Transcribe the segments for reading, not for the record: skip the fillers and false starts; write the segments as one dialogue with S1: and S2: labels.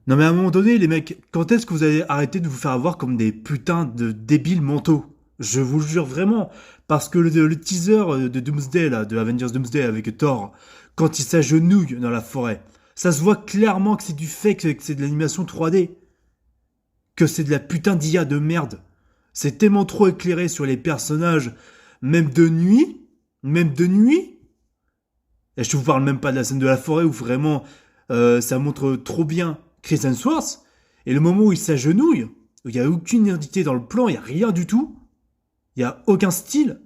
S1: Non mais à un moment donné, les mecs, quand est-ce que vous allez arrêter de vous faire avoir comme des putains de débiles mentaux? Je vous le jure vraiment. Parce que le teaser de Doomsday, là, de Avengers Doomsday avec Thor, quand il s'agenouille dans la forêt, ça se voit clairement que c'est du fake, que c'est de l'animation 3D. Que c'est de la putain d'IA de merde. C'est tellement trop éclairé sur les personnages, même de nuit, même de nuit. Et je vous parle même pas de la scène de la forêt où vraiment ça montre trop bien Chris Hemsworth. Et le moment où il s'agenouille, où il n'y a aucune identité dans le plan, il n'y a rien du tout. Il n'y a aucun style.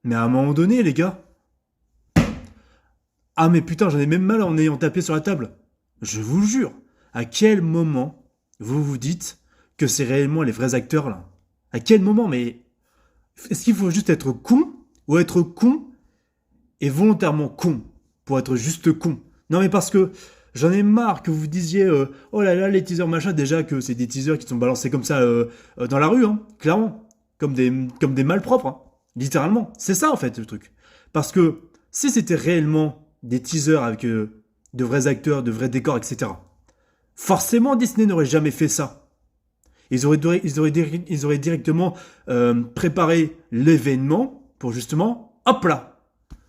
S1: Mais à un moment donné, les gars. Ah mais putain, j'en ai même mal en ayant tapé sur la table. Je vous le jure. À quel moment vous vous dites que c'est réellement les vrais acteurs là? À quel moment? Mais est-ce qu'il faut juste être con ou être con et volontairement con pour être juste con? Non mais parce que j'en ai marre que vous disiez oh là là les teasers machin, déjà que c'est des teasers qui sont balancés comme ça dans la rue, hein, clairement, comme des malpropres, hein, littéralement. C'est ça en fait le truc. Parce que si c'était réellement des teasers avec de vrais acteurs, de vrais décors, etc., forcément Disney n'aurait jamais fait ça. Ils auraient directement préparé l'événement pour justement, hop là,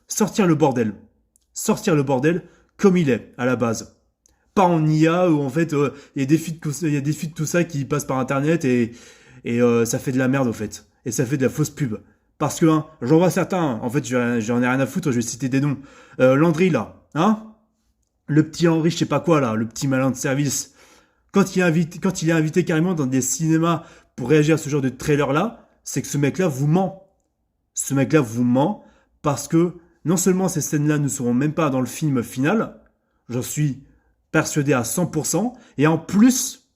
S1: sortir le bordel. Sortir le bordel comme il est, à la base. Pas en IA où en fait il y a des feeds de tout ça qui passent par internet et ça fait de la merde au fait. Et ça fait de la fausse pub. Parce que hein, j'en vois certains, en fait j'en ai rien à foutre, je vais citer des noms. Landry là, hein, le petit Henri je sais pas quoi là, le petit malin de service. Quand il est invité carrément dans des cinémas pour réagir à ce genre de trailer là, c'est que ce mec là vous ment. Ce mec là vous ment parce que non seulement ces scènes là ne seront même pas dans le film final, j'en suis persuadé à 100%, et en plus,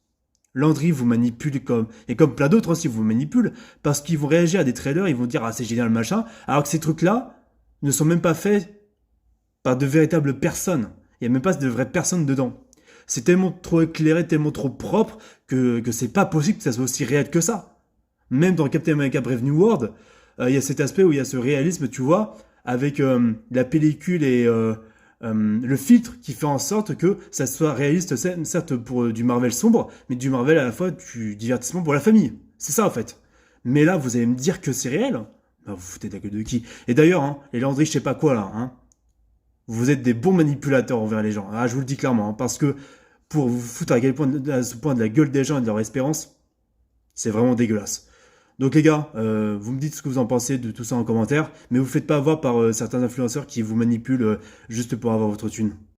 S1: Landry vous manipule et comme plein d'autres aussi vous manipulent, parce qu'ils vont réagir à des trailers, ils vont dire ah c'est génial machin, alors que ces trucs là ne sont même pas faits par de véritables personnes. Il n'y a même pas de vraies personnes dedans. C'est tellement trop éclairé, tellement trop propre que c'est pas possible que ça soit aussi réel que ça. Même dans Captain America Brave New World, il y a cet aspect où il y a ce réalisme, tu vois, avec la pellicule et le filtre qui fait en sorte que ça soit réaliste, certes pour du Marvel sombre, mais du Marvel à la fois du divertissement pour la famille. C'est ça en fait. Mais là, vous allez me dire que c'est réel? Bah, vous foutez de la gueule de qui? Et d'ailleurs, hein, les Landry, je sais pas quoi là, hein, vous êtes des bons manipulateurs envers les gens. Ah, je vous le dis clairement, hein, parce que pour vous foutre à ce point de la gueule des gens et de leur espérance, c'est vraiment dégueulasse. Donc les gars, vous me dites ce que vous en pensez de tout ça en commentaire, mais vous ne faites pas avoir par certains influenceurs qui vous manipulent juste pour avoir votre thune.